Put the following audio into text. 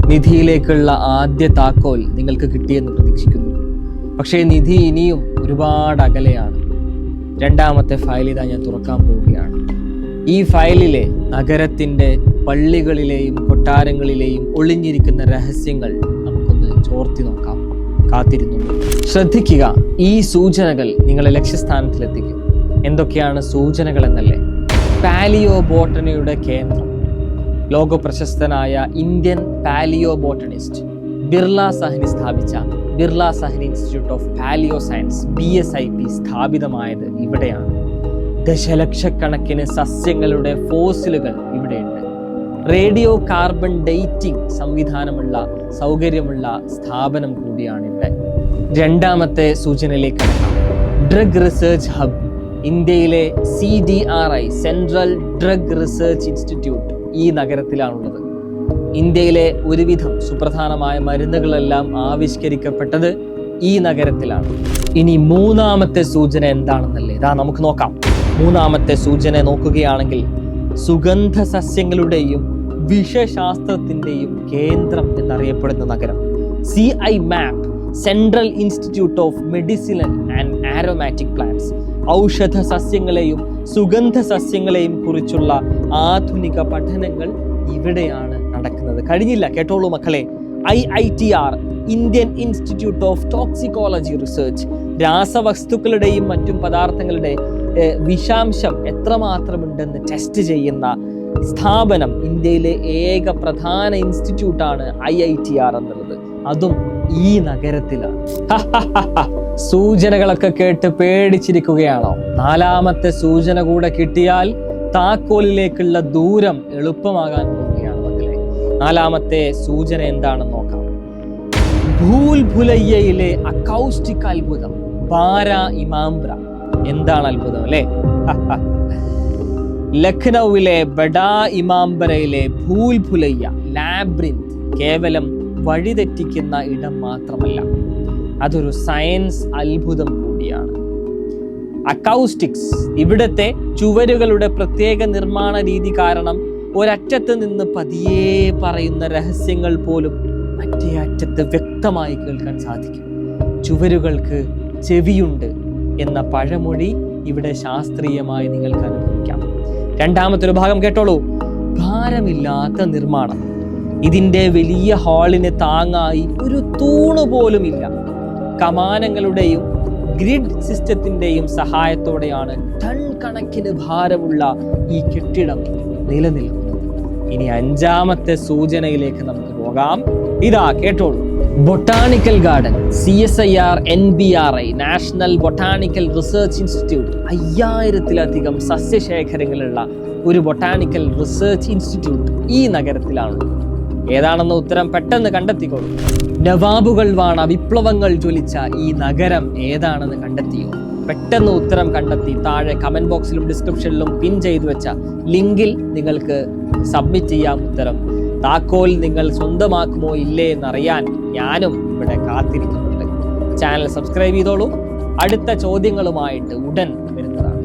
നിധിയിലേക്കുള്ള ആദ്യ താക്കോൽ നിങ്ങൾക്ക് കിട്ടിയെന്ന് പ്രതീക്ഷിക്കുന്നു. പക്ഷേ നിധി ഇനിയും ഒരുപാട് അകലെയാണ്. രണ്ടാമത്തെ ഫയൽ ഇതാ ഞാൻ തുറക്കാൻ പോവുകയാണ്. ഈ ഫയലിലെ നഗരത്തിൻ്റെ പള്ളികളിലെയും കൊട്ടാരങ്ങളിലെയും ഒളിഞ്ഞിരിക്കുന്ന രഹസ്യങ്ങൾ നമുക്കൊന്ന് ചോർത്തി നോക്കാം. കാത്തിരുന്നു ശ്രദ്ധിക്കുക. ഈ സൂചനകൾ നിങ്ങളെ ലക്ഷ്യസ്ഥാനത്തിലെത്തിക്കും. എന്തൊക്കെയാണ് സൂചനകൾ എന്നല്ലേ? പാലിയോ ബോട്ടണിയുടെ കേന്ദ്രം, ലോക പ്രശസ്തനായ Indian palaeobotanist Birbal Sahni സ്ഥാപിച്ച Birbal Sahni institute of palaeoscience BSIP സ്ഥാപിതമായത് ഇവിടെയാണ്. ദശലക്ഷക്കണക്കിന് സസ്യങ്ങളുടെ ഫോസിലുകൾ ഇവിടെയുണ്ട്. റേഡിയോ കാർബൺ ഡേറ്റിംഗ് സംവിധാനമുള്ള സൗകര്യമുള്ള സ്ഥാപനം കൂടിയാണ് ഇവിടെ. രണ്ടാമത്തെ സൂചനയിലേക്ക് കടക്കാം. Drug research hub. ഇന്ത്യയിലെ CDRI central drug research institute ഈ നഗരത്തിലാണുള്ളത്. ഇന്ത്യയിലെ ഒരുവിധം സുപ്രധാനമായ മരുന്നുകളെല്ലാം ആവിഷ്കരിക്കപ്പെട്ടത് ഈ നഗരത്തിലാണ്. ഇനി മൂന്നാമത്തെ സൂചന എന്താണെന്നല്ലേ? ഇതാ നമുക്ക് നോക്കാം. മൂന്നാമത്തെ സൂചന നോക്കുകയാണെങ്കിൽ സുഗന്ധ സസ്യങ്ങളുടെയും വിഷശാസ്ത്രത്തിൻ്റെയും കേന്ദ്രം എന്നറിയപ്പെടുന്ന നഗരം CI MAP central institute of medicinal and aromatic plants. ഔഷധ സസ്യങ്ങളെയും സുഗന്ധ സസ്യങ്ങളെയും കുറിച്ചുള്ള ആധുനിക പഠനങ്ങൾ ഇവിടെയാണ് നടക്കുന്നത്. കഴിഞ്ഞില്ല, കേട്ടോളൂ മക്കളെ. IITR Indian institute of toxicology research. രാസവസ്തുക്കളുടെയും മറ്റും പദാർത്ഥങ്ങളുടെ വിഷാംശം എത്രമാത്രമുണ്ടെന്ന് ടെസ്റ്റ് ചെയ്യുന്ന സ്ഥാപനം. ഇന്ത്യയിലെ ഏക പ്രധാന ഇൻസ്റ്റിറ്റ്യൂട്ടാണ് IITR എന്നുള്ളത്. അതും ഈ നഗരത്തിലാണ്. സൂചനകളൊക്കെ കേട്ട് പേടിച്ചിരിക്കുകയാണോ? നാലാമത്തെ സൂചന കൂടെ കിട്ടിയാൽ താക്കോലിലേക്കുള്ള ദൂരം എളുപ്പമാകാൻ പോവുകയാണ് മക്കളെ. നാലാമത്തെ സൂചന എന്താണെന്ന് നോക്കാം. ഭൂൽ ഭുലയ്യയിലെ അക്കൗസ്റ്റിക് അത്ഭുതം ബാര ഇമാംബ്ര. എന്താണ് അത്ഭുതം അല്ലേ? ലഖ്നൌവിലെ ബഡാ ഇമാംബരയിലെ ഭൂൽ ഭുലയ്യ ലാബ്രിന്ത് കേവലം വഴിതെറ്റിക്കുന്ന ഇടം മാത്രമല്ല, അതൊരു സയൻസ് അത്ഭുതം കൂടിയാണ്. അക്കൗസ്റ്റിക്സ്. ഇവിടുത്തെ ചുവരുകളുടെ പ്രത്യേക നിർമ്മാണ രീതി കാരണം ഒരറ്റത്ത് നിന്ന് പതിയെ പറയുന്ന രഹസ്യങ്ങൾ പോലും മറ്റേ അറ്റത്ത് വ്യക്തമായി കേൾക്കാൻ സാധിക്കും. ചുവരുകൾക്ക് ചെവിയുണ്ട് എന്ന പഴമൊഴി ഇവിടെ ശാസ്ത്രീയമായി നിങ്ങൾക്ക് അനുഭവിക്കാം. രണ്ടാമത്തെ ഒരു ഭാഗം കേട്ടോളൂ. ഭാരമില്ലാത്ത നിർമ്മാണം. ഇതിൻ്റെ വലിയ ഹാളിന് താങ്ങായി ഒരു തൂണ് പോലും ഇല്ല. കമാനങ്ങളുടെയും ഗ്രിഡ് സിസ്റ്റത്തിൻ്റെയും സഹായത്തോടെയാണ് ടൺ കണക്കിന് ഭാരമുള്ള ഈ കെട്ടിടം നിലനിൽക്കുന്നത്. ഇനി അഞ്ചാമത്തെ സൂചനയിലേക്ക് നമുക്ക് പോകാം. ഇതാ കേട്ടോളൂ. Botanical garden. CSIR NBRI national botanical research institute. 5000-ലധികം സസ്യശേഖരങ്ങളുള്ള ഒരു ബൊട്ടാണിക്കൽ റിസർച്ച് ഇൻസ്റ്റിറ്റ്യൂട്ട് ഈ നഗരത്തിലാണ്. ഏതാണെന്ന് ഉത്തരം പെട്ടെന്ന് കണ്ടെത്തിക്കോളൂ. നവാബുകൾ വാണ വിപ്ലവങ്ങൾ ജ്വലിച്ച ഈ നഗരം ഏതാണെന്ന് കണ്ടെത്തിയോ? പെട്ടെന്ന് ഉത്തരം കണ്ടെത്തി താഴെ കമന്റ് ബോക്സിലും ഡിസ്ക്രിപ്ഷനിലും പിൻ ചെയ്തു വെച്ച ലിങ്കിൽ നിങ്ങൾക്ക് സബ്മിറ്റ് ചെയ്യാം ഉത്തരം. താക്കോൽ നിങ്ങൾ സ്വന്തമാക്കുമോ ഇല്ലേ എന്നറിയാൻ ഞാനും ഇവിടെ കാത്തിരിക്കുന്നുണ്ട്. ചാനൽ സബ്സ്ക്രൈബ് ചെയ്തോളൂ. അടുത്ത ചോദ്യങ്ങളുമായിട്ട് ഉടൻ വരുന്നതാണ്.